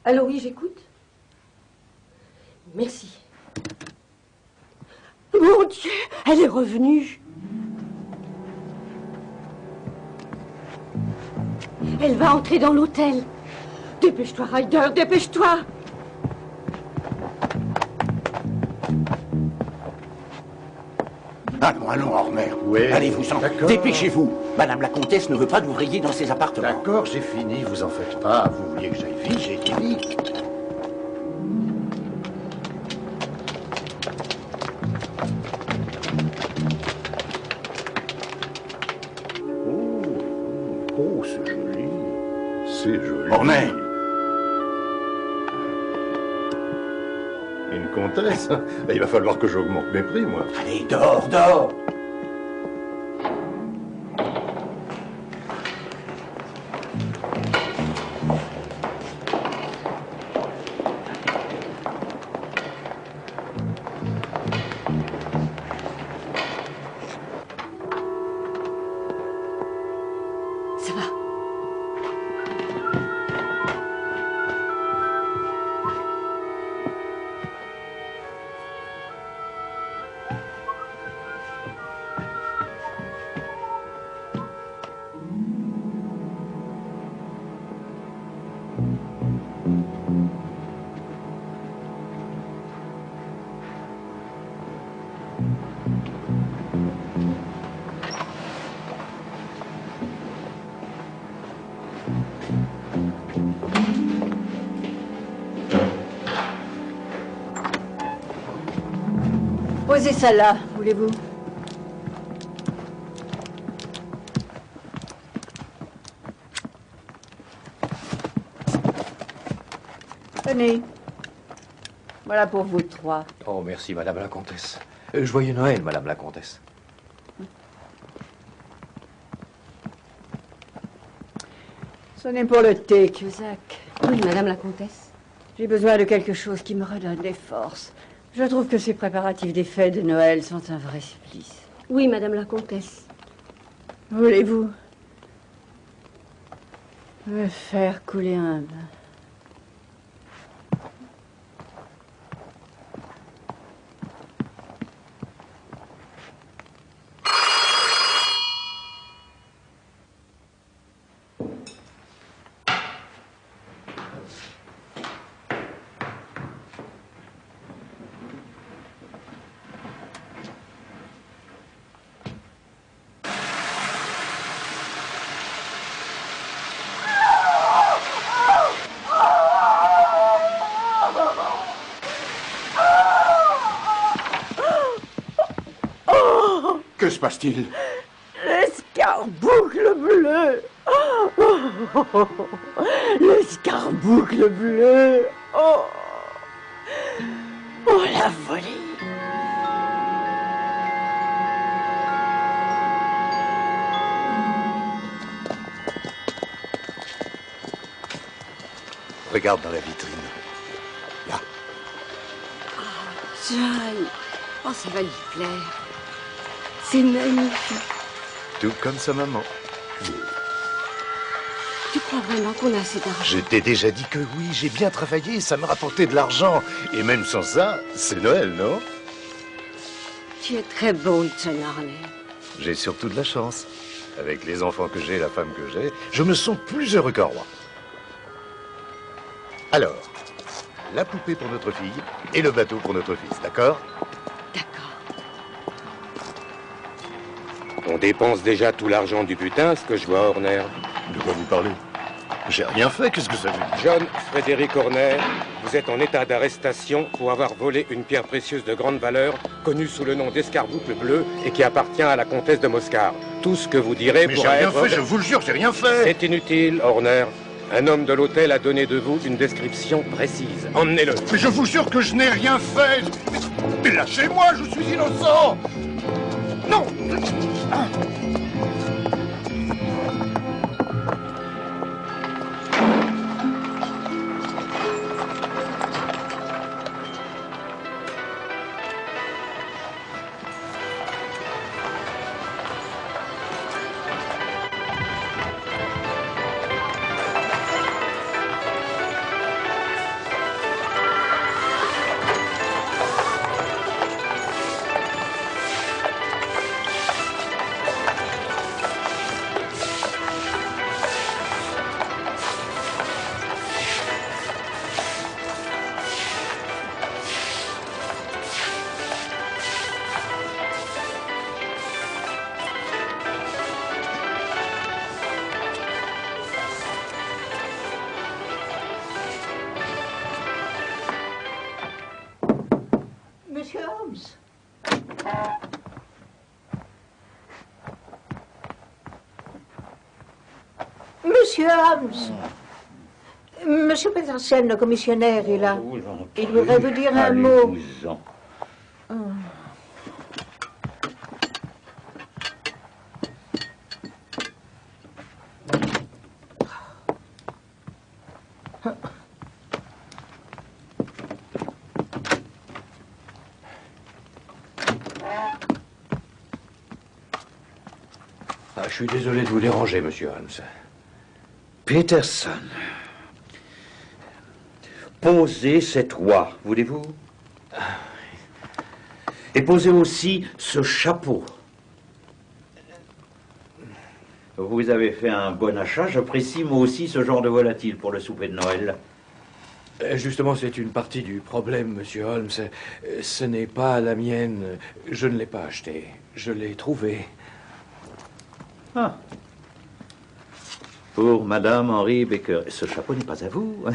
Allô, oui, j'écoute. Merci. Mon Dieu, elle est revenue. Elle va entrer dans l'hôtel. Dépêche-toi, Ryder, dépêche-toi. Allons, allons, Horner. Oui. Allez-vous-en. Dépêchez-vous. Madame la comtesse ne veut pas d'ouvriers dans ses appartements. D'accord, j'ai fini, vous en faites pas. Vous vouliez que j'aille vite, j'ai été vite. Oh, c'est joli. C'est joli. Horner. Une comtesse? Il va falloir que j'augmente mes prix, moi. Allez, dehors, dehors. Ça va. Posez ça là, voulez-vous? Tenez. Voilà pour vous trois. Oh, merci, Madame la Comtesse. Joyeux Noël, Madame la Comtesse. Sonnez pour le thé, Cusack. Oui, Madame la Comtesse. J'ai besoin de quelque chose qui me redonne des forces. Je trouve que ces préparatifs des fêtes de Noël sont un vrai supplice. Oui, Madame la Comtesse. Voulez-vous me faire couler un bain? Que se passe-t-il? L'escarboucle bleu. L'escarboucle bleu. Oh, oh la folie. Regarde dans la vitrine. Là. John. Oh, ça va lui plaire. C'est magnifique. Tout comme sa maman. Tu crois vraiment qu'on a assez d'argent? Je t'ai déjà dit que oui, j'ai bien travaillé, ça me rapportait de l'argent. Et même sans ça, c'est Noël, non? Tu es très beau, John Harley. J'ai surtout de la chance. Avec les enfants que j'ai, la femme que j'ai, je me sens plus heureux qu'un roi. Alors, la poupée pour notre fille et le bateau pour notre fils, d'accord? D'accord. On dépense déjà tout l'argent du butin, ce que je vois, Horner. De quoi vous parlez? J'ai rien fait, qu'est-ce que ça veut dire? John Frédéric Horner, vous êtes en état d'arrestation pour avoir volé une pierre précieuse de grande valeur, connue sous le nom d'escarboucle bleu et qui appartient à la comtesse de Moscar. Tout ce que vous direz Mais j'ai pourra rien être... fait, je vous le jure, j'ai rien fait. C'est inutile, Horner. Un homme de l'hôtel a donné de vous une description précise. Emmenez-le. Mais je vous jure que je n'ai rien fait. Mais lâchez-moi, je suis innocent. Non. Monsieur Holmes. Monsieur Holmes. Monsieur Peterson, le commissionnaire, est là. Il voudrait vous dire un mot. Ah, je suis désolé de vous déranger, monsieur Holmes. Peterson. Posez cette oie, voulez-vous? Et posez aussi ce chapeau. Vous avez fait un bon achat. J'apprécie moi aussi ce genre de volatile pour le souper de Noël. Justement, c'est une partie du problème, monsieur Holmes. Ce n'est pas la mienne. Je ne l'ai pas acheté. Je l'ai trouvé. Ah. Pour Madame Henry Baker. Ce chapeau n'est pas à vous.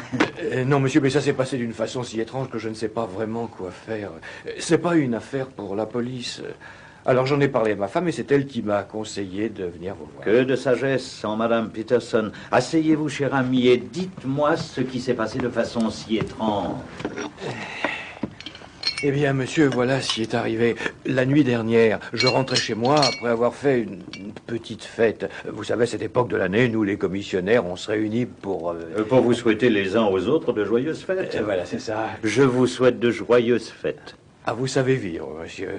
Non, monsieur, mais ça s'est passé d'une façon si étrange que je ne sais pas vraiment quoi faire. C'est pas une affaire pour la police. Alors j'en ai parlé à ma femme et c'est elle qui m'a conseillé de venir vous voir. Que de sagesse en Madame Peterson. Asseyez-vous, cher ami, et dites-moi ce qui s'est passé de façon si étrange. Eh bien, monsieur, voilà ce qui est arrivé. La nuit dernière, je rentrais chez moi après avoir fait une petite fête. Vous savez, à cette époque de l'année, nous, les commissionnaires, on se réunit pour... Pour vous souhaiter les uns aux autres de joyeuses fêtes. Voilà, c'est ça. Je vous souhaite de joyeuses fêtes. Ah, vous savez vivre, monsieur.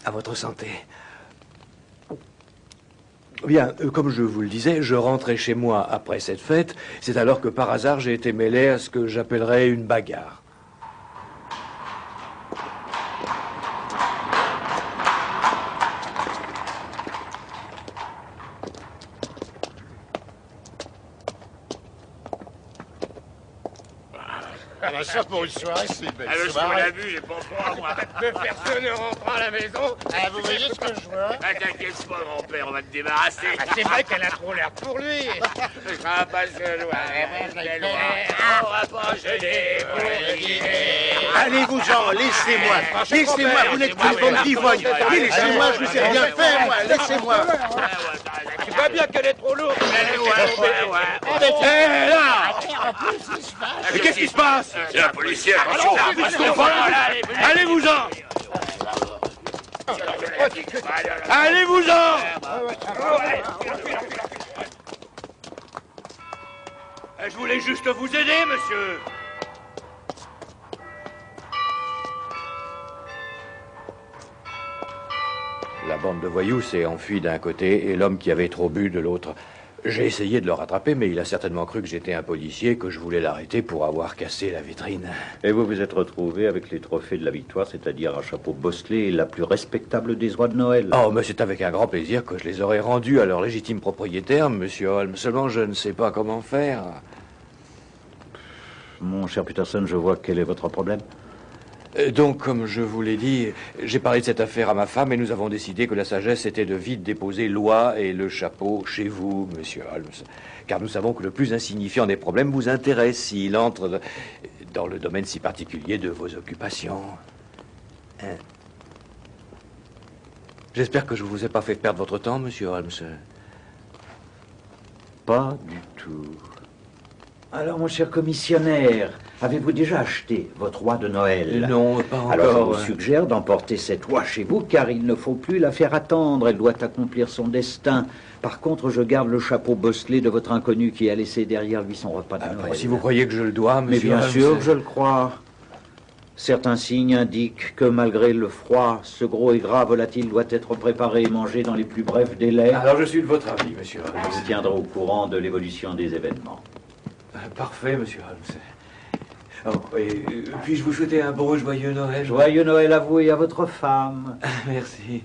À votre santé. Bien, comme je vous le disais, je rentrais chez moi après cette fête. C'est alors que par hasard, j'ai été mêlé à ce que j'appellerais une bagarre. Ah bah ça pour une soirée, c'est belle. Ah, monsieur, on l'a vu, j'ai pas froid, moi. Deux personnes rentrant à la maison. Ah, vous voyez ce que je vois? Ah, t'inquiète pas, mon père, on va te débarrasser. Ah, c'est vrai qu'elle a trop l'air pour lui. Ça va pas se loin, on va pas gêner pour le dîner. Allez-vous-en, laissez-moi. Laissez-moi, vous n'êtes qu'une bande d'ivognes. Laissez-moi, je vous ai rien fait, moi. Laissez-moi. Tu vois bien qu'elle est trop lourde. Hé, là! Mais qu'est-ce qui se passe? C'est un policier, attention. Allez-vous-en! Allez-vous-en! Je voulais juste vous aider, monsieur. La bande de voyous s'est enfuie d'un côté et l'homme qui avait trop bu de l'autre. J'ai essayé de le rattraper, mais il a certainement cru que j'étais un policier, que je voulais l'arrêter pour avoir cassé la vitrine. Et vous vous êtes retrouvé avec les trophées de la victoire, c'est-à-dire un chapeau bosselé et la plus respectable des oies de Noël. Oh, mais c'est avec un grand plaisir que je les aurais rendus à leur légitime propriétaire, monsieur Holmes. Seulement, je ne sais pas comment faire. Mon cher Peterson, je vois quel est votre problème. Donc, comme je vous l'ai dit, j'ai parlé de cette affaire à ma femme et nous avons décidé que la sagesse était de vite déposer l'oie et le chapeau chez vous, monsieur Holmes. Car nous savons que le plus insignifiant des problèmes vous intéresse s'il entre dans le domaine si particulier de vos occupations. Hein? J'espère que je ne vous ai pas fait perdre votre temps, monsieur Holmes. Pas du tout. Alors, mon cher commissionnaire, avez-vous déjà acheté votre oie de Noël? Non, pas encore. Alors, je vous suggère d'emporter cette oie chez vous, car il ne faut plus la faire attendre. Elle doit accomplir son destin. Par contre, je garde le chapeau bosselé de votre inconnu qui a laissé derrière lui son repas de Noël. Si vous croyez que je le dois, Mais monsieur bien Holmes, sûr, je le crois. Certains signes indiquent que malgré le froid, ce gros et gras volatile doit être préparé et mangé dans les plus brefs délais. Alors, je suis de votre avis, monsieur Holmes. Je vous tiendrai au courant de l'évolution des événements. Parfait, monsieur Holmes. Oh, et puis-je vous souhaiter un bon joyeux Noël? Joyeux Noël à vous et à votre femme. Merci.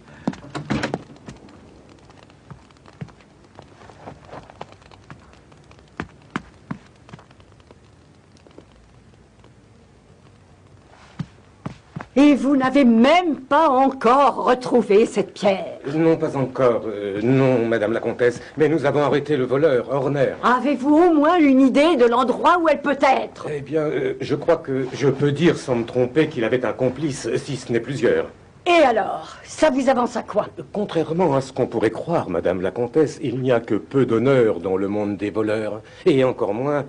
Et vous n'avez même pas encore retrouvé cette pierre. Non, pas encore. Non, madame la comtesse. Mais nous avons arrêté le voleur, Horner. Avez-vous au moins une idée de l'endroit où elle peut être? Eh bien, je crois que je peux dire sans me tromper qu'il avait un complice, si ce n'est plusieurs. Et alors, ça vous avance à quoi? Contrairement à ce qu'on pourrait croire, madame la comtesse, il n'y a que peu d'honneur dans le monde des voleurs. Et encore moins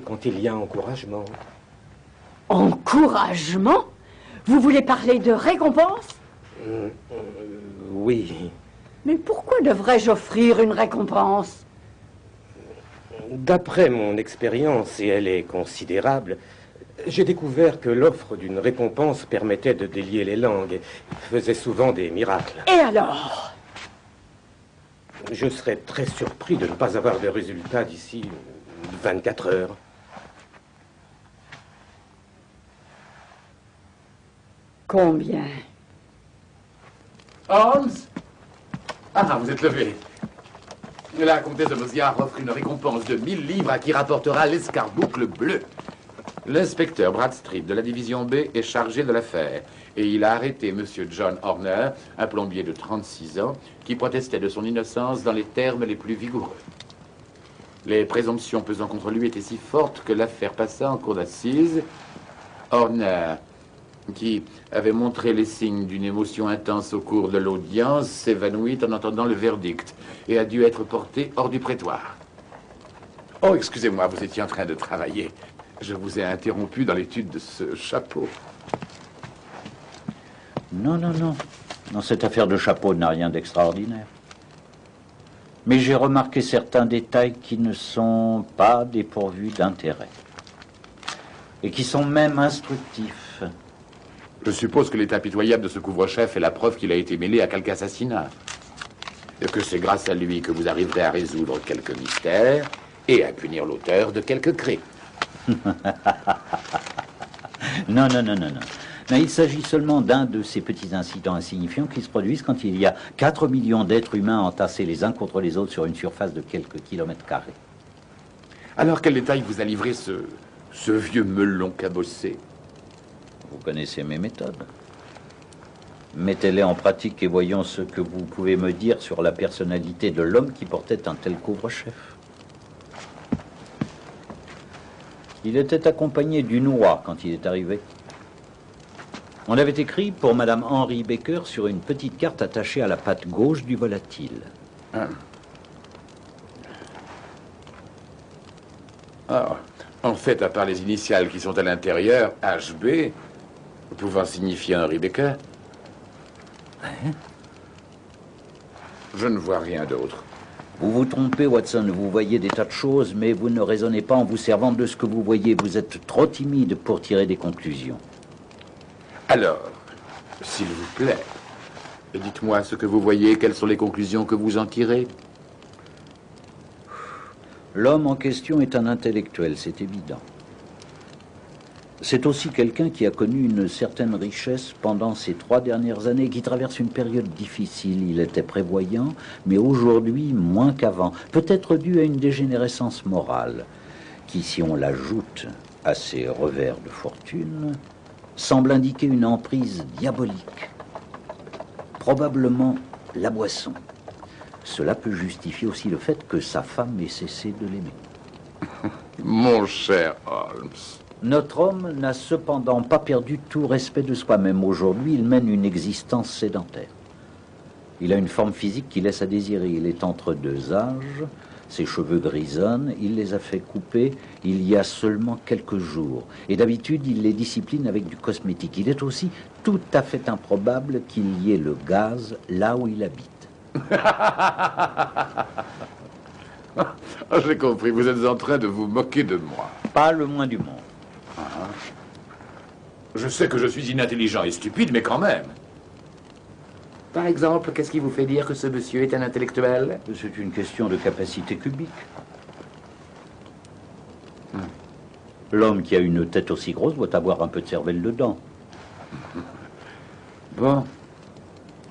quand il y a encouragement. Encouragement? Vous voulez parler de récompense? Oui. Mais pourquoi devrais-je offrir une récompense? D'après mon expérience, et elle est considérable, j'ai découvert que l'offre d'une récompense permettait de délier les langues et faisait souvent des miracles. Et alors? Je serais très surpris de ne pas avoir de résultat d'ici 24 heures. Combien? Holmes? Ah, vous êtes levé. La comtesse de Mosgar offre une récompense de 1000 livres à qui rapportera l'escarboucle bleu. L'inspecteur Bradstreet de la division B est chargé de l'affaire et il a arrêté M. John Horner, un plombier de 36 ans, qui protestait de son innocence dans les termes les plus vigoureux. Les présomptions pesant contre lui étaient si fortes que l'affaire passa en cour d'assises. Horner, qui avait montré les signes d'une émotion intense au cours de l'audience, s'évanouit en entendant le verdict et a dû être porté hors du prétoire. Oh, excusez-moi, vous étiez en train de travailler. Je vous ai interrompu dans l'étude de ce chapeau. Non, non, non. Non, cette affaire de chapeau n'a rien d'extraordinaire. Mais j'ai remarqué certains détails qui ne sont pas dépourvus d'intérêt. Et qui sont même instructifs. Je suppose que l'état pitoyable de ce couvre-chef est la preuve qu'il a été mêlé à quelque assassinat. Et que c'est grâce à lui que vous arriverez à résoudre quelques mystères et à punir l'auteur de quelques crimes. Non, non, non, non, non. Non, il s'agit seulement d'un de ces petits incidents insignifiants qui se produisent quand il y a 4 millions d'êtres humains entassés les uns contre les autres sur une surface de quelques kilomètres carrés. Alors, quel détail vous a livré ce vieux melon cabossé? Vous connaissez mes méthodes. Mettez-les en pratique et voyons ce que vous pouvez me dire sur la personnalité de l'homme qui portait un tel couvre-chef. Il était accompagné d'une oie quand il est arrivé. On avait écrit pour Madame Henry Baker sur une petite carte attachée à la patte gauche du volatile. Ah, en fait, à part les initiales qui sont à l'intérieur, HB, pouvant signifier Henry Baker, je ne vois rien d'autre. Vous vous trompez, Watson. Vous voyez des tas de choses, mais vous ne raisonnez pas en vous servant de ce que vous voyez. Vous êtes trop timide pour tirer des conclusions. Alors, s'il vous plaît, dites-moi ce que vous voyez, quelles sont les conclusions que vous en tirez. L'homme en question est un intellectuel, c'est évident. C'est aussi quelqu'un qui a connu une certaine richesse pendant ces 3 dernières années, qui traverse une période difficile. Il était prévoyant, mais aujourd'hui moins qu'avant. Peut-être dû à une dégénérescence morale, qui, si on l'ajoute à ses revers de fortune, semble indiquer une emprise diabolique. Probablement la boisson. Cela peut justifier aussi le fait que sa femme ait cessé de l'aimer. Mon cher Holmes. Notre homme n'a cependant pas perdu tout respect de soi-même. Aujourd'hui, il mène une existence sédentaire. Il a une forme physique qui laisse à désirer. Il est entre 2 âges, ses cheveux grisonnent, il les a fait couper il y a seulement quelques jours. Et d'habitude, il les discipline avec du cosmétique. Il est aussi tout à fait improbable qu'il y ait le gaz là où il habite. J'ai compris, vous êtes en train de vous moquer de moi. Pas le moins du monde. Je sais que je suis inintelligent et stupide, mais quand même. Par exemple, qu'est-ce qui vous fait dire que ce monsieur est un intellectuel? C'est une question de capacité cubique. L'homme qui a une tête aussi grosse doit avoir un peu de cervelle dedans. Bon.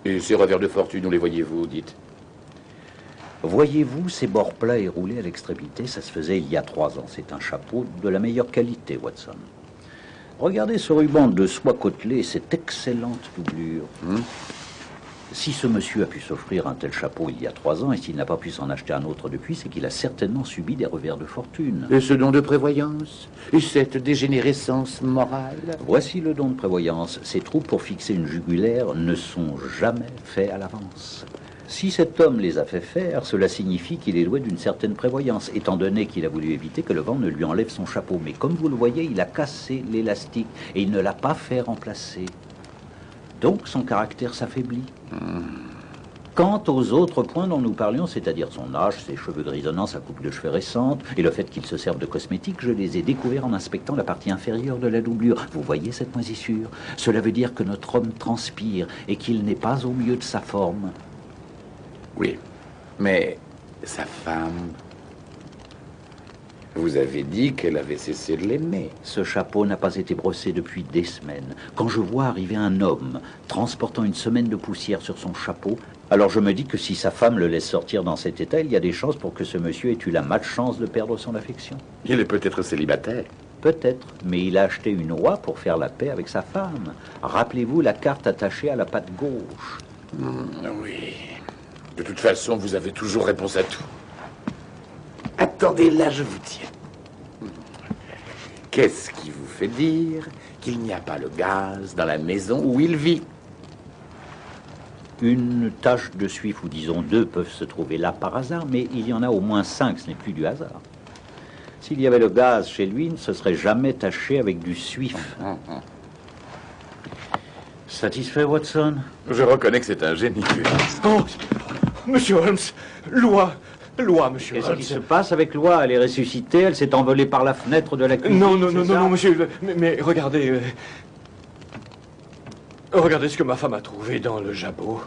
Et ces revers de fortune, où les voyez-vous, dites? Voyez-vous, ces bords plats et roulés à l'extrémité, ça se faisait il y a 3 ans. C'est un chapeau de la meilleure qualité, Watson. Regardez ce ruban de soie côtelée, cette excellente doublure. Si ce monsieur a pu s'offrir un tel chapeau il y a 3 ans, et s'il n'a pas pu s'en acheter un autre depuis, c'est qu'il a certainement subi des revers de fortune. Et ce don de prévoyance? Et cette dégénérescence morale? Voici le don de prévoyance. Ces trous pour fixer une jugulaire ne sont jamais faits à l'avance. Si cet homme les a fait faire, cela signifie qu'il est doué d'une certaine prévoyance, étant donné qu'il a voulu éviter que le vent ne lui enlève son chapeau. Mais comme vous le voyez, il a cassé l'élastique et il ne l'a pas fait remplacer. Donc son caractère s'affaiblit. Quant aux autres points dont nous parlions, c'est-à-dire son âge, ses cheveux grisonnants, sa coupe de cheveux récente, et le fait qu'il se serve de cosmétiques, je les ai découverts en inspectant la partie inférieure de la doublure. Vous voyez cette moisissure? Cela veut dire que notre homme transpire et qu'il n'est pas au mieux de sa forme. Oui, mais sa femme... Vous avez dit qu'elle avait cessé de l'aimer. Ce chapeau n'a pas été brossé depuis des semaines. Quand je vois arriver un homme transportant une semaine de poussière sur son chapeau, alors je me dis que si sa femme le laisse sortir dans cet état, il y a des chances pour que ce monsieur ait eu la malchance de perdre son affection. Il est peut-être célibataire. Peut-être, mais il a acheté une oie pour faire la paix avec sa femme. Rappelez-vous la carte attachée à la patte gauche. Oui. De toute façon, vous avez toujours réponse à tout. Attendez, là, je vous tiens. Qu'est-ce qui vous fait dire qu'il n'y a pas le gaz dans la maison où il vit? Une tache de suif, ou disons 2, peuvent se trouver là par hasard, mais il y en a au moins 5, ce n'est plus du hasard. S'il y avait le gaz chez lui, il ne se serait jamais taché avec du suif. Satisfait, Watson? Je reconnais que c'est un génie. Oh, Monsieur Holmes, loi, Monsieur Qu'est-ce Holmes. qui se passe avec loi? Elle est ressuscitée, elle s'est envolée par la fenêtre de la cuisine. Non, monsieur, mais regardez... regardez ce que ma femme a trouvé dans le jabot.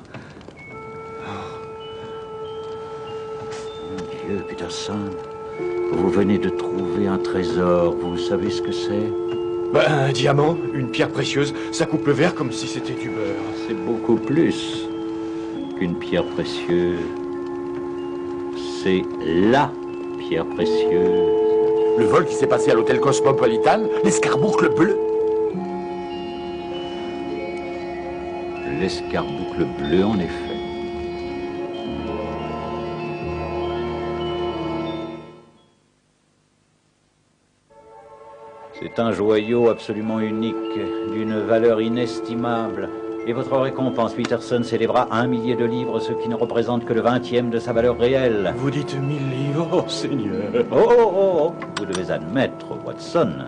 Mon Dieu, Peterson, vous venez de trouver un trésor. Vous savez ce que c'est? Un diamant, une pierre précieuse, ça coupe le verre comme si c'était du beurre. C'est beaucoup plus qu'une pierre précieuse. C'est LA pierre précieuse. Le vol qui s'est passé à l'hôtel Cosmopolitan, l'escarboucle bleu. L'escarboucle bleu, en effet. C'est un joyau absolument unique, d'une valeur inestimable. Et votre récompense, Peterson, s'élèvera à 1 millier de livres, ce qui ne représente que le 20e de sa valeur réelle. Vous dites 1000 livres, oh Seigneur. Oh. Vous devez admettre, Watson,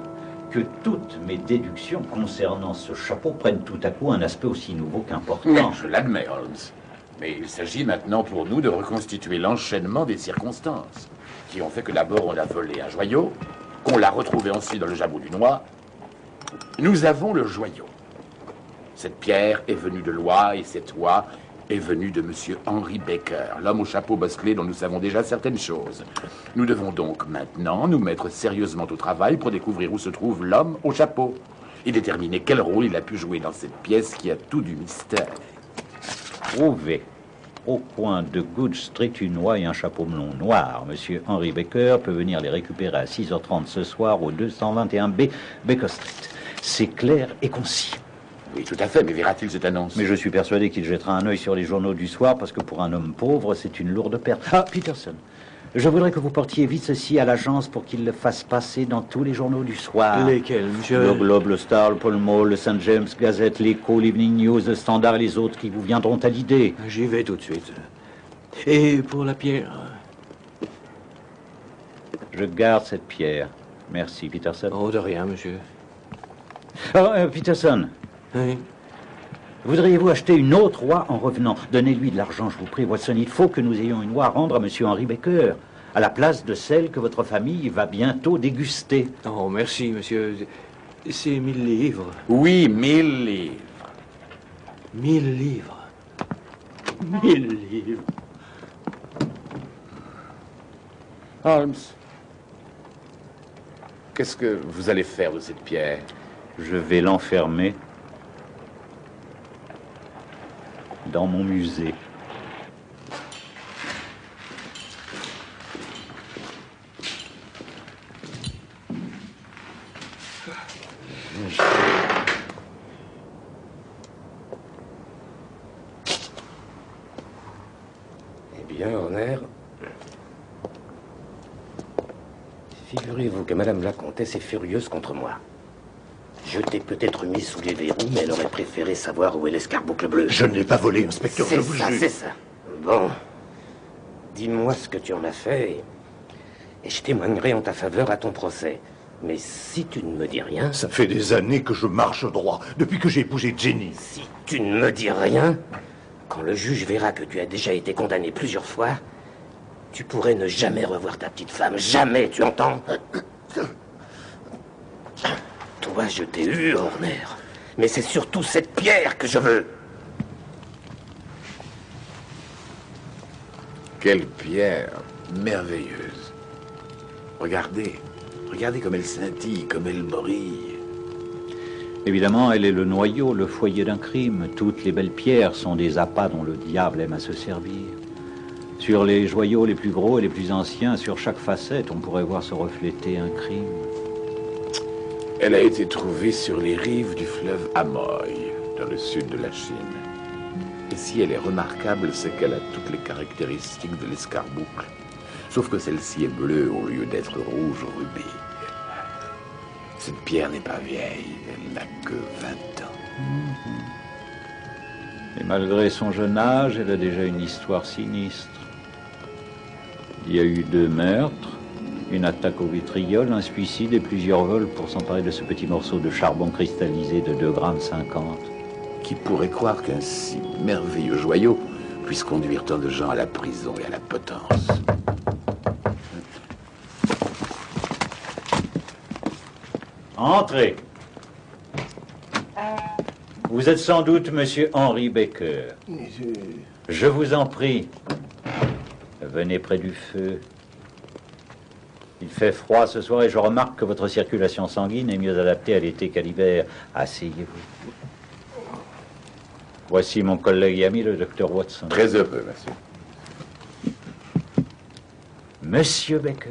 que toutes mes déductions concernant ce chapeau prennent tout à coup un aspect aussi nouveau qu'important. Je l'admets, Holmes. Mais il s'agit maintenant pour nous de reconstituer l'enchaînement des circonstances qui ont fait que d'abord on a volé un joyau, qu'on l'a retrouvé ensuite dans le jabot du noix. Nous avons le joyau. Cette pierre est venue de l'oie et cette oie est venue de Monsieur Henry Baker, l'homme au chapeau bosselé dont nous savons déjà certaines choses. Nous devons donc maintenant nous mettre sérieusement au travail pour découvrir où se trouve l'homme au chapeau et déterminer quel rôle il a pu jouer dans cette pièce qui a tout du mystère. Trouver au coin de Good Street une oie et un chapeau melon noir. Monsieur Henry Baker peut venir les récupérer à 6h30 ce soir au 221B Baker Street. C'est clair et concis. Oui, tout à fait, mais verra-t-il cette annonce? Mais je suis persuadé qu'il jettera un œil sur les journaux du soir, parce que pour un homme pauvre, c'est une lourde perte. Ah, Peterson, je voudrais que vous portiez vite ceci à l'agence pour qu'il le fasse passer dans tous les journaux du soir. Lesquels, monsieur? Le Globe, le Star, le Pall Mall, le St. James Gazette, l'Echo, l'Evening News, le Standard et les autres qui vous viendront à l'idée. J'y vais tout de suite. Et pour la pierre? Je garde cette pierre. Merci, Peterson. Oh, de rien, monsieur. Ah, Peterson. Oui. Voudriez-vous acheter une autre oie en revenant? Donnez-lui de l'argent, je vous prie, Watson. Il faut que nous ayons une oie à rendre à Monsieur Henry Baker, à la place de celle que votre famille va bientôt déguster. Oh, merci, monsieur. C'est 1000 livres. Oui, 1000 livres. 1000 livres. 1000 livres. Holmes, qu'est-ce que vous allez faire de cette pierre? Je vais l'enfermer dans mon musée. Eh bien, Horner, figurez-vous que Madame la Comtesse est furieuse contre moi. Je t'ai peut-être mis sous les verrous, mais elle aurait préféré savoir où est l'escarboucle bleu. Je ne l'ai pas volé, inspecteur, je vous jure. C'est ça. Bon. Dis-moi ce que tu en as fait, et je témoignerai en ta faveur à ton procès. Mais si tu ne me dis rien... Ça fait des années que je marche droit, depuis que j'ai épousé Jenny. Si tu ne me dis rien, quand le juge verra que tu as déjà été condamné plusieurs fois, tu pourrais ne jamais revoir ta petite femme. Jamais, tu entends? Toi, je t'ai eu, Horner. Mais c'est surtout cette pierre que je veux. Quelle pierre merveilleuse. Regardez. Regardez comme elle scintille, comme elle brille. Évidemment, elle est le noyau, le foyer d'un crime. Toutes les belles pierres sont des appâts dont le diable aime à se servir. Sur les joyaux les plus gros et les plus anciens, sur chaque facette, on pourrait voir se refléter un crime. Elle a été trouvée sur les rives du fleuve Amoy, dans le sud de la Chine. Et si elle est remarquable, c'est qu'elle a toutes les caractéristiques de l'escarboucle. Sauf que celle-ci est bleue au lieu d'être rouge rubis. Cette pierre n'est pas vieille, elle n'a que 20 ans. Et malgré son jeune âge, elle a déjà une histoire sinistre. Il y a eu 2 meurtres, une attaque au vitriol, un suicide et plusieurs vols pour s'emparer de ce petit morceau de charbon cristallisé de 2,50 grammes. Qui pourrait croire qu'un si merveilleux joyau puisse conduire tant de gens à la prison et à la potence? Entrez. Vous êtes sans doute Monsieur Henry Baker. Je vous en prie. Venez près du feu. Il fait froid ce soir et je remarque que votre circulation sanguine est mieux adaptée à l'été qu'à l'hiver. Asseyez-vous. Voici mon collègue et ami, le docteur Watson. Très heureux, monsieur. Monsieur Baker.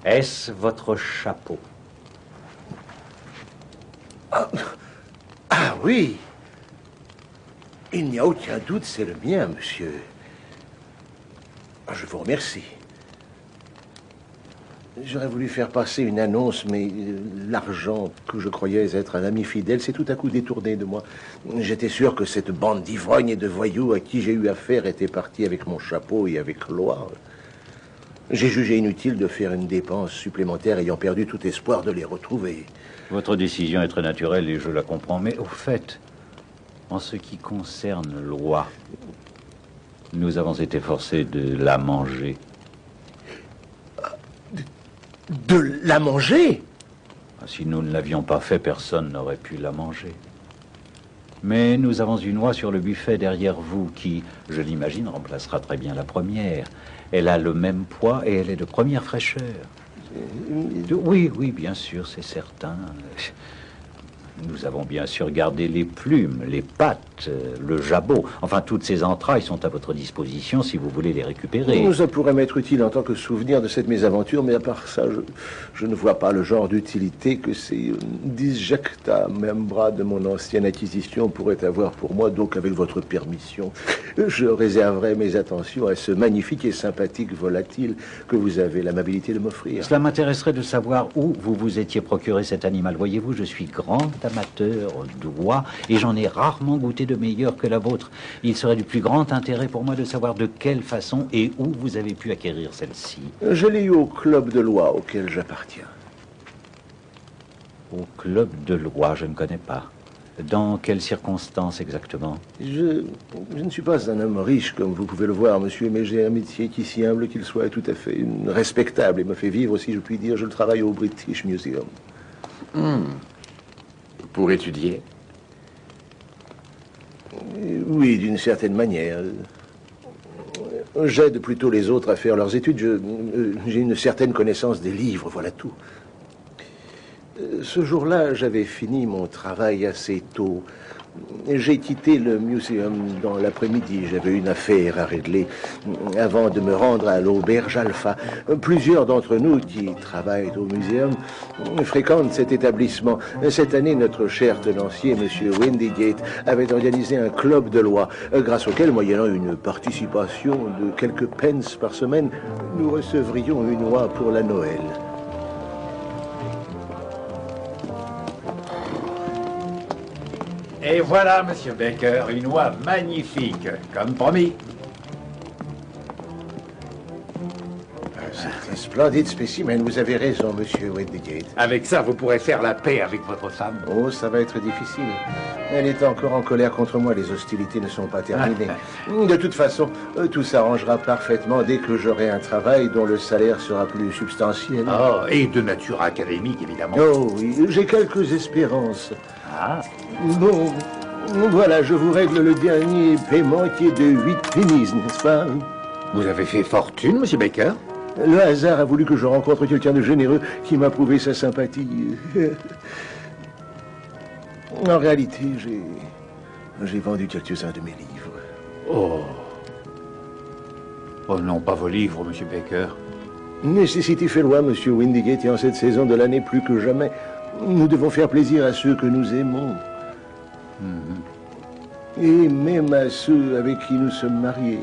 Est-ce votre chapeau? Ah oui. Il n'y a aucun doute, c'est le mien, monsieur. Je vous remercie. J'aurais voulu faire passer une annonce, mais l'argent que je croyais être un ami fidèle s'est tout à coup détourné de moi. J'étais sûr que cette bande d'ivrognes et de voyous à qui j'ai eu affaire était partie avec mon chapeau et avec l'oie. J'ai jugé inutile de faire une dépense supplémentaire ayant perdu tout espoir de les retrouver. Votre décision est très naturelle et je la comprends, mais au fait, en ce qui concerne l'oie, nous avons été forcés de la manger. De la manger? Si nous ne l'avions pas fait, personne n'aurait pu la manger. Mais nous avons une oie sur le buffet derrière vous qui, je l'imagine, remplacera très bien la première. Elle a le même poids et elle est de première fraîcheur. Oui, oui, bien sûr, c'est certain. Nous avons bien sûr gardé les plumes, les pattes, le jabot. Enfin, toutes ces entrailles sont à votre disposition si vous voulez les récupérer. Ça pourrait m'être utile en tant que souvenir de cette mésaventure, mais à part ça, je ne vois pas le genre d'utilité que ces disjecta membra de mon ancienne acquisition pourraient avoir pour moi. Donc, avec votre permission, je réserverai mes attentions à ce magnifique et sympathique volatile que vous avez l'amabilité de m'offrir. Cela m'intéresserait de savoir où vous vous étiez procuré cet animal. Voyez-vous, je suis grand amateur d'oies et j'en ai rarement goûté de meilleur que la vôtre. Il serait du plus grand intérêt pour moi de savoir de quelle façon et où vous avez pu acquérir celle-ci. Je l'ai eu au club de loi auquel j'appartiens. Au club de loi, je ne connais pas. Dans quelles circonstances exactement? Je ne suis pas un homme riche, comme vous pouvez le voir, monsieur, mais j'ai un métier qui, si humble qu'il soit, tout à fait respectable et me fait vivre, si je puis dire. Je travaille au British Museum. Pour étudier? Oui, d'une certaine manière. J'aide plutôt les autres à faire leurs études. J'ai une certaine connaissance des livres, voilà tout. Ce jour-là, j'avais fini mon travail assez tôt. J'ai quitté le muséum dans l'après-midi. J'avais une affaire à régler avant de me rendre à l'auberge Alpha. Plusieurs d'entre nous qui travaillent au muséum fréquentent cet établissement. Cette année, notre cher tenancier, M. Windigate, avait organisé un club de loi, grâce auquel, moyennant une participation de quelques pence par semaine, nous recevrions une oie pour la Noël. Et voilà, Monsieur Baker, une oie magnifique, comme promis. C'est un splendide spécimen, vous avez raison, Monsieur Windigate. Avec ça, vous pourrez faire la paix avec votre femme. Oh, ça va être difficile. Elle est encore en colère contre moi, les hostilités ne sont pas terminées. De toute façon, tout s'arrangera parfaitement dès que j'aurai un travail dont le salaire sera plus substantiel. Oh, et de nature académique, évidemment. Oh oui, j'ai quelques espérances. Ah. Bon, voilà, je vous règle le dernier paiement qui est de 8 pennies, n'est-ce pas? Vous avez fait fortune, Monsieur Baker? Le hasard a voulu que je rencontre quelqu'un de généreux qui m'a prouvé sa sympathie. En réalité, j'ai vendu quelques-uns de mes livres. Oh. Oh non, pas vos livres, Monsieur Baker. Nécessité fait loi, Monsieur Windigate, et en cette saison de l'année plus que jamais, nous devons faire plaisir à ceux que nous aimons. Et même à ceux avec qui nous sommes mariés.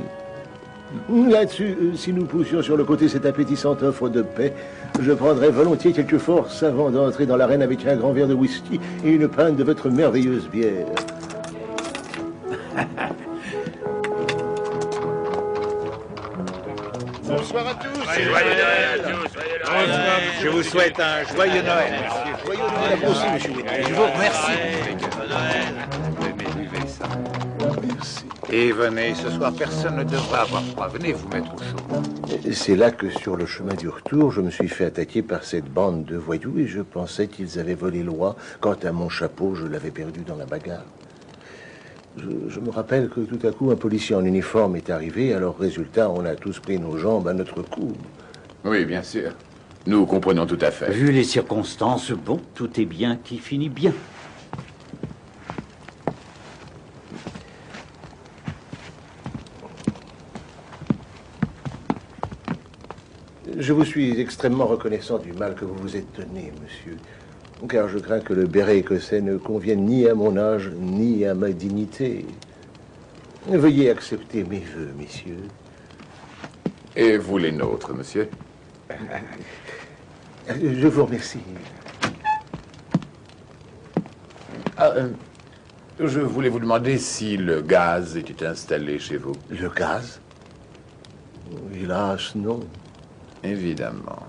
Là-dessus, si nous poussions sur le côté cette appétissante offre de paix, je prendrais volontiers quelques forces avant d'entrer dans l'arène avec un grand verre de whisky et une pinte de votre merveilleuse bière. Bonsoir à tous. Joyeux Noël à tous. Bonsoir. Je vous souhaite un joyeux Noël, monsieur. Joyeux Noël à vous aussi, monsieur Windigate. Je vous remercie. Merci. Et venez, ce soir, personne ne devra avoir froid. Venez vous mettre au chaud. C'est là que, sur le chemin du retour, je me suis fait attaquer par cette bande de voyous et je pensais qu'ils avaient volé l'oie. Quant à mon chapeau, je l'avais perdu dans la bagarre. Je me rappelle que tout à coup, un policier en uniforme est arrivé. Alors, résultat, on a tous pris nos jambes à notre cou. Oui, bien sûr. Nous comprenons tout à fait. Vu les circonstances, bon, tout est bien qui finit bien. Je vous suis extrêmement reconnaissant du mal que vous vous êtes donné, monsieur. Car je crains que le béret écossais ne convienne ni à mon âge, ni à ma dignité. Veuillez accepter mes vœux, messieurs. Et vous les nôtres, monsieur? Je vous remercie. Je voulais vous demander si le gaz était installé chez vous. Le gaz? Hélas, non. Évidemment.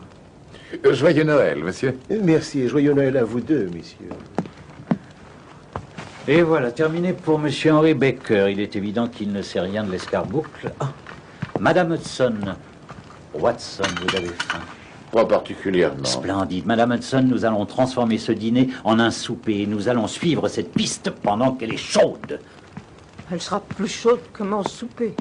Joyeux Noël, monsieur. Merci et joyeux Noël à vous deux, messieurs. Et voilà, terminé pour Monsieur Henry Baker. Il est évident qu'il ne sait rien de l'escarboucle. Ah, Madame Hudson. Watson, vous avez faim. Pas particulièrement. Splendide. Madame Hudson, nous allons transformer ce dîner en un souper. Nous allons suivre cette piste pendant qu'elle est chaude. Elle sera plus chaude que mon souper.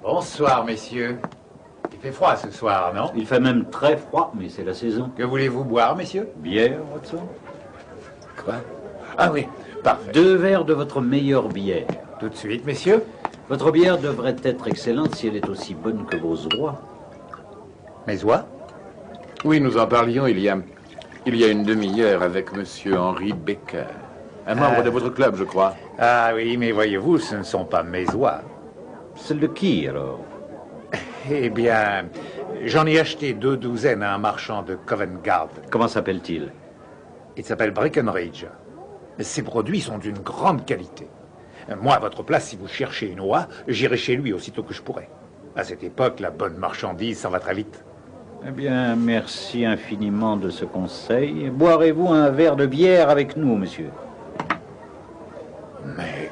Bonsoir, messieurs. Il fait froid ce soir, non? Il fait même très froid, mais c'est la saison. Que voulez-vous boire, messieurs? Bière, Watson? Quoi? Ah oui, parfait. 2 verres de votre meilleure bière. Tout de suite, messieurs. Votre bière devrait être excellente si elle est aussi bonne que vos oies. Mes oies? Oui, nous en parlions il y a une demi-heure avec monsieur Henry Baker. Un membre de votre club, je crois. Ah oui, mais voyez-vous, ce ne sont pas mes oies. C'est de qui, alors? Eh bien, j'en ai acheté 2 douzaines à un marchand de Covent Garden. Comment s'appelle-t-il? Il s'appelle Breckenridge. Ses produits sont d'une grande qualité. Moi, à votre place, si vous cherchez une oie, j'irai chez lui aussitôt que je pourrai. À cette époque, la bonne marchandise s'en va très vite. Eh bien, merci infiniment de ce conseil. Boirez-vous un verre de bière avec nous, monsieur? Mais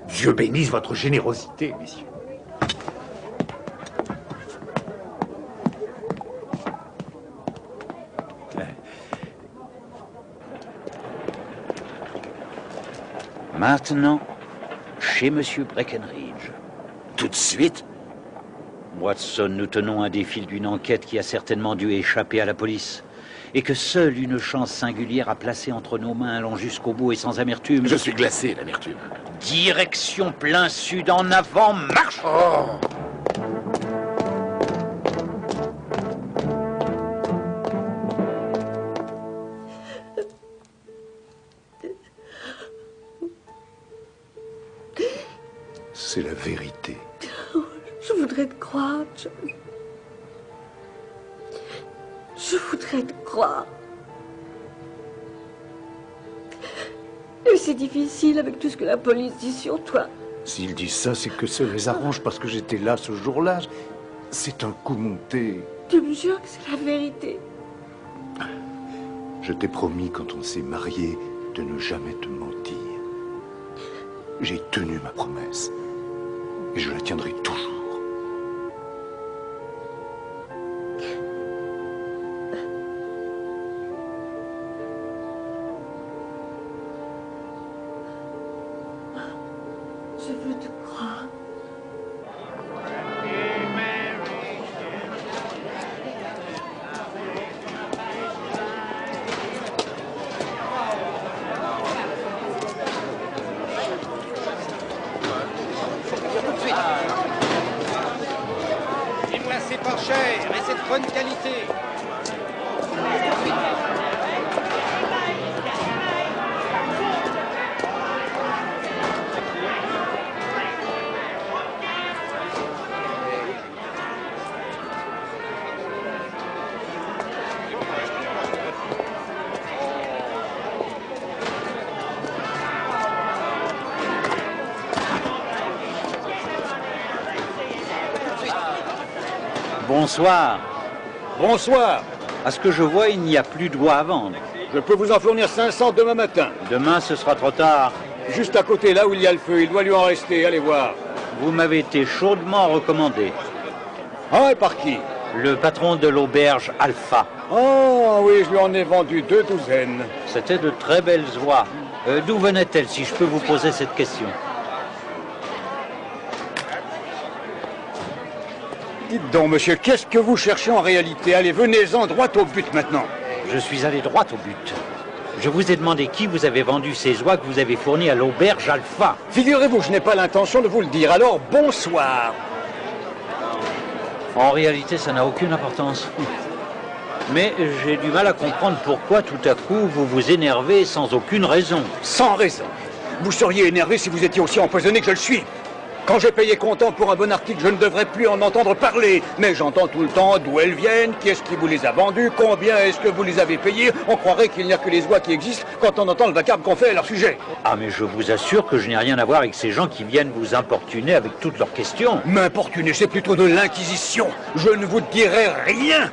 Dieu bénisse votre générosité, messieurs. Maintenant, chez monsieur Breckenridge. Tout de suite? Watson, nous tenons un des fils d'une enquête qui a certainement dû échapper à la police. Et que seule une chance singulière a placé entre nos mains allant jusqu'au bout et sans amertume. Je suis glacé d'amertume. Direction plein sud, en avant, marche! Oh! C'est la vérité. Je voudrais te croire, John. Je voudrais te croire. Mais c'est difficile avec tout ce que la police dit sur toi. S'ils disent ça, c'est que ça les arrange parce que j'étais là ce jour-là. C'est un coup monté. Tu me jures que c'est la vérité. Je t'ai promis quand on s'est mariés de ne jamais te mentir. J'ai tenu ma promesse. Et je la tiendrai toujours. Je veux te croire. Dis-moi, c'est pas cher et c'est de bonne qualité. Bonsoir. Bonsoir. À ce que je vois, il n'y a plus d'oies à vendre. Je peux vous en fournir 500 demain matin. Demain, ce sera trop tard. Juste à côté, là où il y a le feu, il doit lui en rester, allez voir. Vous m'avez été chaudement recommandé. Ah, et par qui? Le patron de l'auberge Alpha. Oh, oui, je lui en ai vendu 2 douzaines. C'était de très belles oies. D'où venaient-elles, si je peux vous poser cette question? Dites donc, monsieur, qu'est-ce que vous cherchez en réalité? Allez, venez-en droit au but maintenant. Je suis allé droit au but. Je vous ai demandé qui vous avez vendu ces oies que vous avez fournies à l'auberge Alpha. Figurez-vous, je n'ai pas l'intention de vous le dire, alors bonsoir. En réalité, ça n'a aucune importance. Mais j'ai du mal à comprendre pourquoi tout à coup vous vous énervez sans aucune raison. Sans raison. Vous seriez énervé si vous étiez aussi empoisonné que je le suis. Quand j'ai payé comptant pour un bon article, je ne devrais plus en entendre parler. Mais j'entends tout le temps d'où elles viennent, qui est-ce qui vous les a vendues, combien est-ce que vous les avez payées. On croirait qu'il n'y a que les oies qui existent quand on entend le vacarme qu'on fait à leur sujet. Ah, mais je vous assure que je n'ai rien à voir avec ces gens qui viennent vous importuner avec toutes leurs questions. M'importuner, c'est plutôt de l'inquisition. Je ne vous dirai rien.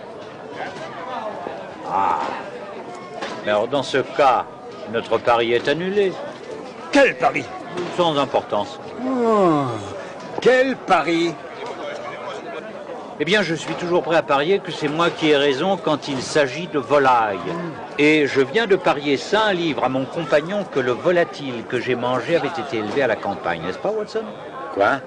Ah. Mais alors, dans ce cas, notre pari est annulé. Quel pari? Sans importance. Oh, quel pari? Eh bien, je suis toujours prêt à parier que c'est moi qui ai raison quand il s'agit de volailles. Et je viens de parier 5 livres à mon compagnon que le volatile que j'ai mangé avait été élevé à la campagne. N'est-ce pas, Watson? Quoi?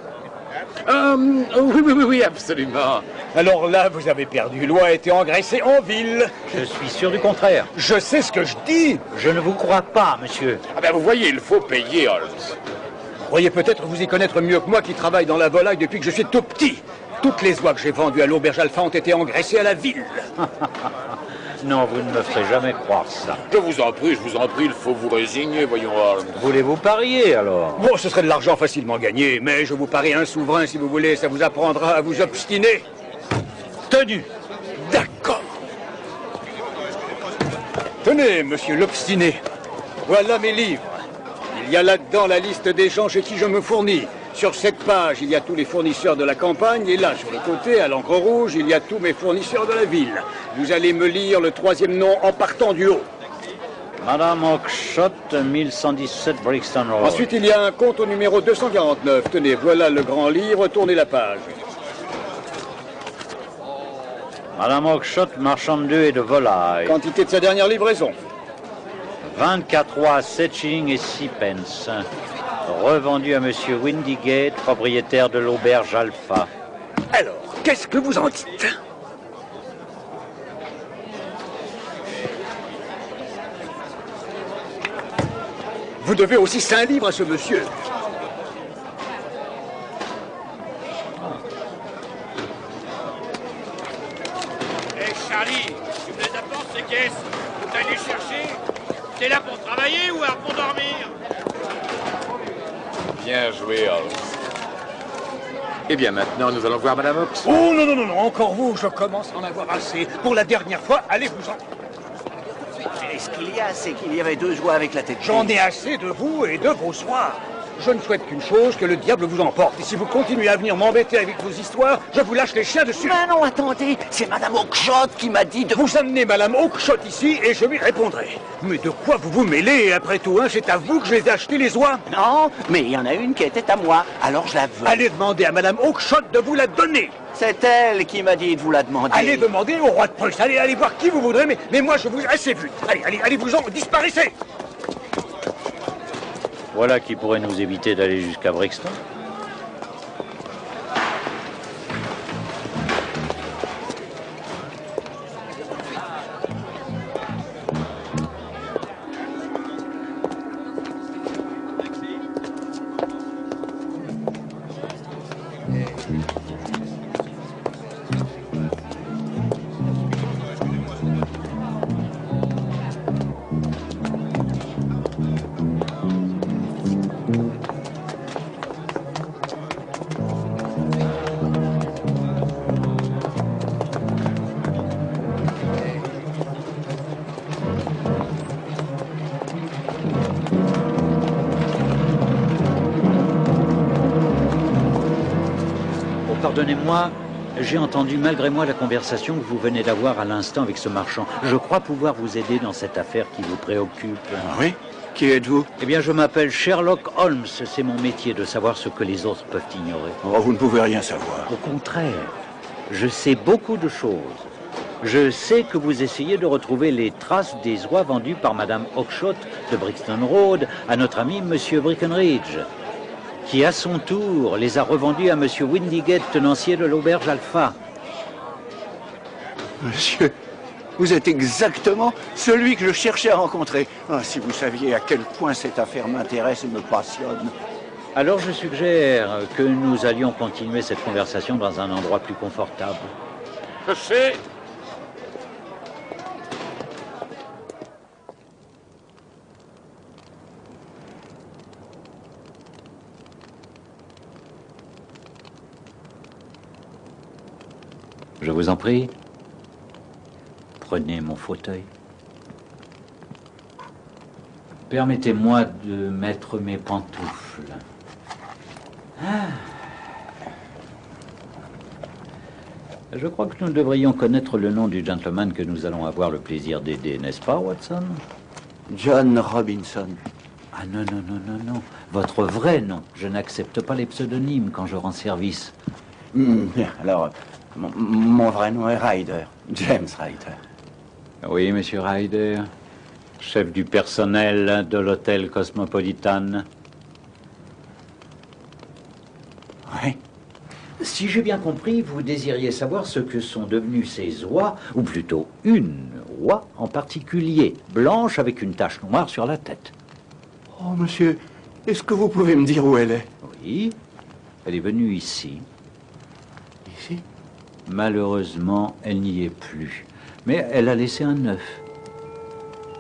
Oui, absolument. Alors là, vous avez perdu. Loi a été engraissée en ville. Je suis sûr du contraire. Je sais ce que je dis. Je ne vous crois pas, monsieur. Ah ben, vous voyez, il faut payer, Holmes. Vous croyez peut-être vous y connaître mieux que moi qui travaille dans la volaille depuis que je suis tout petit. Toutes les oies que j'ai vendues à l'auberge Alpha ont été engraissées à la ville. Non, vous ne me ferez jamais croire ça. Je vous en prie, il faut vous résigner, voyons, Holmes. Voulez-vous parier, alors? Bon, ce serait de l'argent facilement gagné, mais je vous parie un souverain si vous voulez, ça vous apprendra à vous obstiner. Tenu. D'accord. Tenez, monsieur l'obstiné. Voilà mes livres. Il y a là-dedans la liste des gens chez qui je me fournis. Sur cette page, il y a tous les fournisseurs de la campagne, et là, sur le côté, à l'encre rouge, il y a tous mes fournisseurs de la ville. Vous allez me lire le 3e nom en partant du haut. Madame Oakshott, 1117 Brixton Road. Ensuite, il y a un compte au numéro 249. Tenez, voilà le grand livre, tournez la page. Madame Oakshott, marchande d'œufs et de volailles. Quantité de sa dernière livraison. 24 oies, 7 shillings et 6 pence. Revendu à monsieur Windigate, propriétaire de l'auberge Alpha. Alors, qu'est-ce que vous en dites? Vous devez aussi 5 livres à ce monsieur. Hé, Charlie, tu me les apportes, ces caisses? Faut que t'ailles les chercher. T'es là pour travailler ou alors pour dormir? Bien joué, Holmes. Eh bien, maintenant, nous allons voir Madame Oakes. Oh, non, non, non, non, encore vous, je commence à en avoir assez. Pour la dernière fois, allez-vous-en. Mais ce qu'il y a, c'est qu'il y avait 2 oies avec la tête. J'en ai assez de vous et de vos soirs. Je ne souhaite qu'une chose, que le diable vous emporte. Et si vous continuez à venir m'embêter avec vos histoires, je vous lâche les chiens dessus. Mais non, attendez, c'est Madame Oakshott qui m'a dit de... Vous amenez Madame Oakshott ici et je lui répondrai. Mais de quoi vous vous mêlez? Après tout, hein, c'est à vous que je les ai achetés, les oies. Non, mais il y en a une qui était à moi, alors je la veux. Allez demander à Madame Oakshott de vous la donner. C'est elle qui m'a dit de vous la demander. Allez demander au roi de Prusse. Allez voir qui vous voudrez, mais moi je vous ai assez vu. Allez-vous-en, disparaissez. Voilà qui pourrait nous éviter d'aller jusqu'à Brixton. Pardonnez-moi, j'ai entendu malgré moi la conversation que vous venez d'avoir à l'instant avec ce marchand. Je crois pouvoir vous aider dans cette affaire qui vous préoccupe. Ah oui? Qui êtes-vous? Eh bien, je m'appelle Sherlock Holmes. C'est mon métier de savoir ce que les autres peuvent ignorer. Oh, vous ne pouvez rien savoir. Au contraire, je sais beaucoup de choses. Je sais que vous essayez de retrouver les traces des oies vendues par Madame Oakshott de Brixton Road à notre ami Monsieur Breckenridge, qui, à son tour, les a revendus à Monsieur Windigate, tenancier de l'auberge Alpha. Monsieur, vous êtes exactement celui que je cherchais à rencontrer. Ah, si vous saviez à quel point cette affaire m'intéresse et me passionne. Alors je suggère que nous allions continuer cette conversation dans un endroit plus confortable. Je sais. Je vous en prie, prenez mon fauteuil. Permettez-moi de mettre mes pantoufles. Je crois que nous devrions connaître le nom du gentleman que nous allons avoir le plaisir d'aider, n'est-ce pas, Watson? John Robinson. Ah non, non, non, non, non. Votre vrai nom. Je n'accepte pas les pseudonymes quand je rends service. Bien, alors, mon vrai nom est Ryder, James Ryder. Oui, monsieur Ryder, chef du personnel de l'hôtel Cosmopolitan. Oui. Si j'ai bien compris, vous désiriez savoir ce que sont devenus ces oies, ou plutôt une oie en particulier, blanche avec une tache noire sur la tête. Oh, monsieur, est-ce que vous pouvez me dire où elle est? Oui, elle est venue ici. Ici? Malheureusement, elle n'y est plus. Mais elle a laissé un œuf.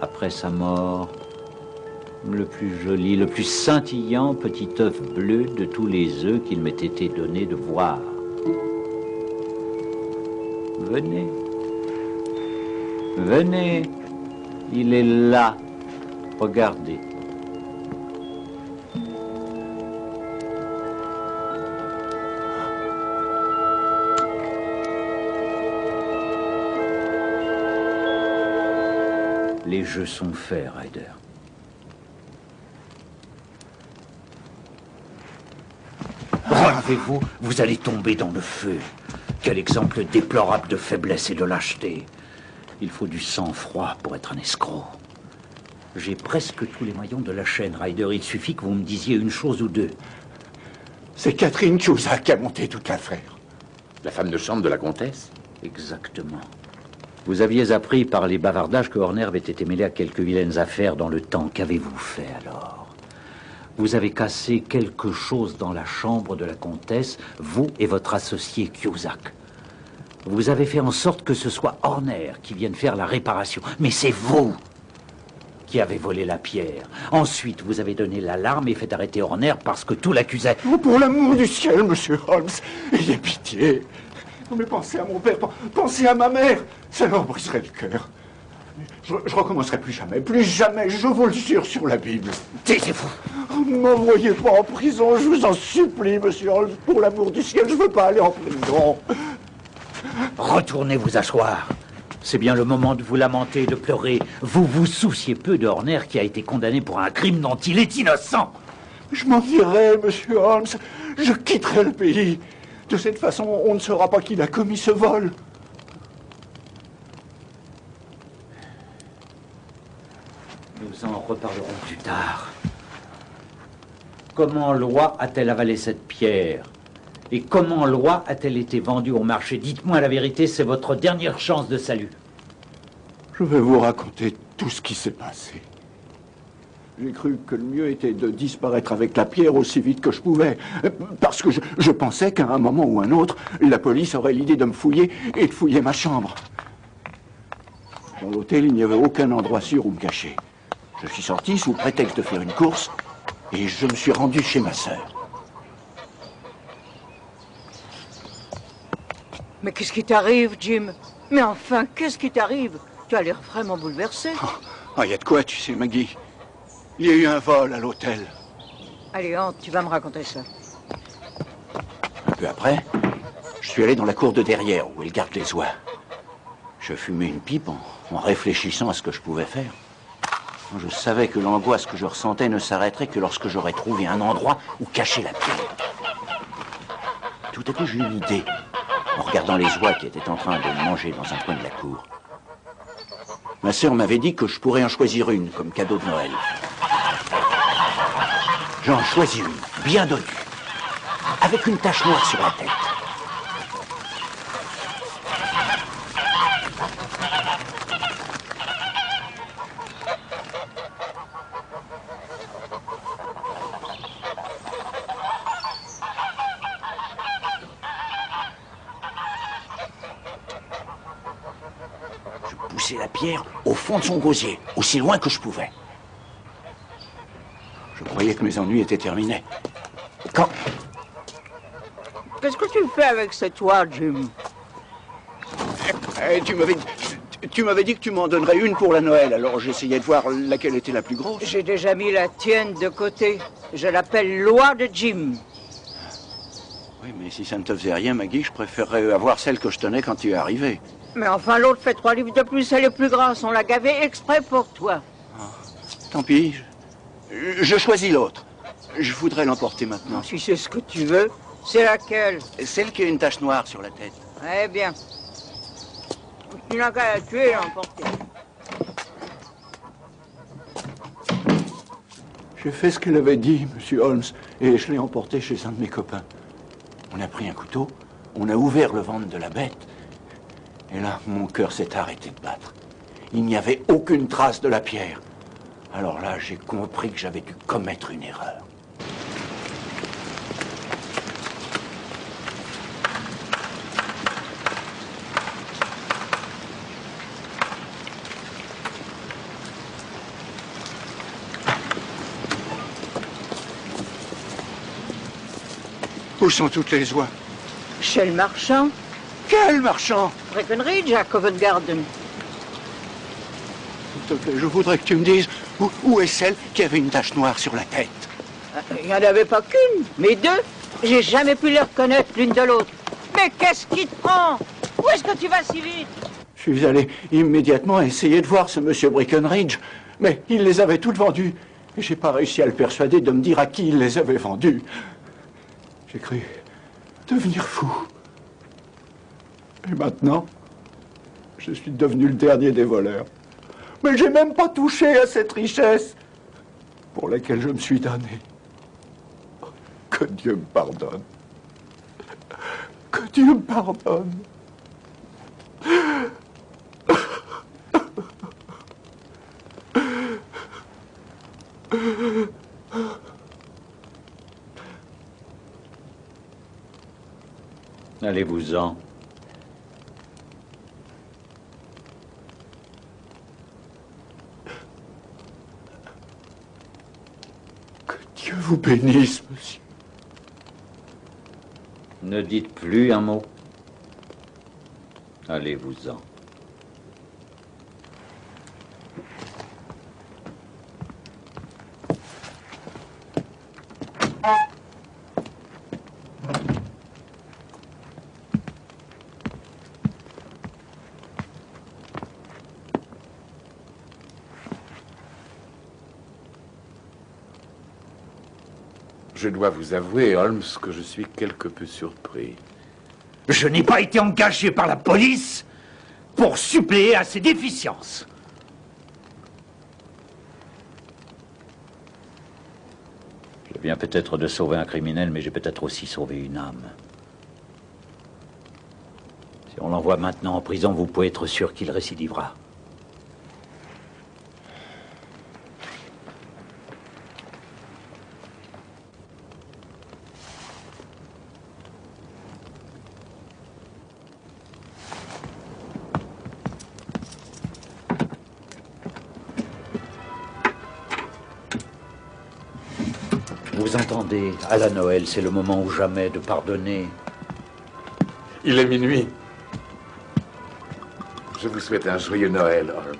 Après sa mort, le plus joli, le plus scintillant petit œuf bleu de tous les œufs qu'il m'ait été donné de voir. Venez. Venez. Il est là. Regardez. Les jeux sont faits, Ryder. Bravez-vous, vous allez tomber dans le feu. Quel exemple déplorable de faiblesse et de lâcheté. Il faut du sang-froid pour être un escroc. J'ai presque tous les maillons de la chaîne, Ryder. Il suffit que vous me disiez une chose ou deux. C'est Catherine Cusack qui a monté toute l'affaire. La femme de chambre de la comtesse? Exactement. Vous aviez appris par les bavardages que Horner avait été mêlé à quelques vilaines affaires dans le temps. Qu'avez-vous fait alors? Vous avez cassé quelque chose dans la chambre de la comtesse, vous et votre associé Cusack. Vous avez fait en sorte que ce soit Horner qui vienne faire la réparation. Mais c'est vous qui avez volé la pierre. Ensuite, vous avez donné l'alarme et fait arrêter Horner parce que tout l'accusait. Oh, pour l'amour du ciel, monsieur Holmes, ayez pitié. Non, mais pensez à mon père, pensez à ma mère. Ça leur briserait le cœur. Je recommencerai plus jamais, je vous le jure sur la Bible. Taisez-vous. Oh, ne m'envoyez pas en prison, je vous en supplie, monsieur Holmes. Pour l'amour du ciel, je veux pas aller en prison. Retournez vous asseoir. C'est bien le moment de vous lamenter et de pleurer. Vous vous souciez peu de Horner qui a été condamné pour un crime dont il est innocent. Je m'en irai, monsieur Holmes. Je quitterai le pays. De cette façon, on ne saura pas qui a commis ce vol. Nous en reparlerons plus tard. Comment Loi a-t-elle avalé cette pierre? Et comment Loi a-t-elle été vendue au marché? Dites-moi la vérité, c'est votre dernière chance de salut. Je vais vous raconter tout ce qui s'est passé. J'ai cru que le mieux était de disparaître avec la pierre aussi vite que je pouvais. Parce que je pensais qu'à un moment ou un autre, la police aurait l'idée de me fouiller et de fouiller ma chambre. Dans l'hôtel, il n'y avait aucun endroit sûr où me cacher. Je suis sorti sous prétexte de faire une course et je me suis rendu chez ma sœur. Mais qu'est-ce qui t'arrive, Jim? Mais enfin, qu'est-ce qui t'arrive? Tu as l'air vraiment bouleversé. Ah, y a de quoi, tu sais, Maggie. Il y a eu un vol à l'hôtel. Allez, Hans, tu vas me raconter ça. Un peu après, je suis allé dans la cour de derrière où elle garde les oies. Je fumais une pipe en réfléchissant à ce que je pouvais faire. Je savais que l'angoisse que je ressentais ne s'arrêterait que lorsque j'aurais trouvé un endroit où cacher la pierre. Tout à coup, j'ai eu une idée, en regardant les oies qui étaient en train de manger dans un coin de la cour. Ma sœur m'avait dit que je pourrais en choisir une comme cadeau de Noël. J'en choisis une, bien donnue, avec une tache noire sur la tête. Je poussais la pierre au fond de son gosier, aussi loin que je pouvais. Je croyais que mes ennuis étaient terminés. Quand... Qu'est-ce que tu fais avec cette oie, Jim? Tu m'avais dit que tu m'en donnerais une pour la Noël, alors j'essayais de voir laquelle était la plus grosse. J'ai déjà mis la tienne de côté. Je l'appelle l'oie de Jim. Oui, mais si ça ne te faisait rien, Maggie, je préférerais avoir celle que je tenais quand tu es arrivé. Mais enfin, l'autre fait 3 livres de plus, elle est plus grasse. On l'a gavée exprès pour toi. Tant pis, je choisis l'autre. Je voudrais l'emporter maintenant. Si c'est ce que tu veux, c'est laquelle? Celle qui a une tache noire sur la tête. Eh bien. Tu n'as qu'à la tuer et l'emporter. J'ai fait ce qu'elle avait dit, monsieur Holmes, et je l'ai emporté chez un de mes copains. On a pris un couteau, on a ouvert le ventre de la bête, et là, mon cœur s'est arrêté de battre. Il n'y avait aucune trace de la pierre. Alors là, j'ai compris que j'avais dû commettre une erreur. Où sont toutes les oies? Chez le marchand. Quel marchand? Breckenridge à Covent Garden. S'il te plaît, je voudrais que tu me dises où est celle qui avait une tache noire sur la tête. Il n'y en avait pas qu'une, mais 2. J'ai jamais pu les reconnaître l'une de l'autre. Mais qu'est-ce qui te prend? Où est-ce que tu vas si vite? Je suis allé immédiatement essayer de voir ce monsieur Breckenridge, mais il les avait toutes vendues. Et j'ai pas réussi à le persuader de me dire à qui il les avait vendues. J'ai cru devenir fou. Et maintenant, je suis devenu le dernier des voleurs. Mais j'ai même pas touché à cette richesse pour laquelle je me suis donné. Que Dieu me pardonne. Que Dieu me pardonne. Allez-vous-en. Que Dieu vous bénisse, monsieur. Ne dites plus un mot. Allez-vous-en. Je dois vous avouer, Holmes, que je suis quelque peu surpris. Je n'ai pas été engagé par la police pour suppléer à ses déficiences. Je viens peut-être de sauver un criminel, mais j'ai peut-être aussi sauvé une âme. Si on l'envoie maintenant en prison, vous pouvez être sûr qu'il récidivera. Vous entendez, à la Noël, c'est le moment ou jamais de pardonner. Il est minuit. Je vous souhaite un joyeux Noël, Holmes.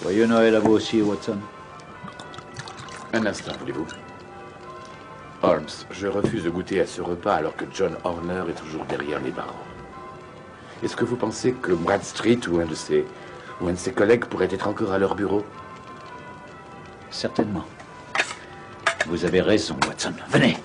Joyeux Noël à vous aussi, Watson. Un instant, voulez-vous? Holmes, je refuse de goûter à ce repas alors que John Horner est toujours derrière les barreaux. Est-ce que vous pensez que Bradstreet ou un de ses collègues pourrait être encore à leur bureau? Certainement. Vous avez raison, Watson. Venez.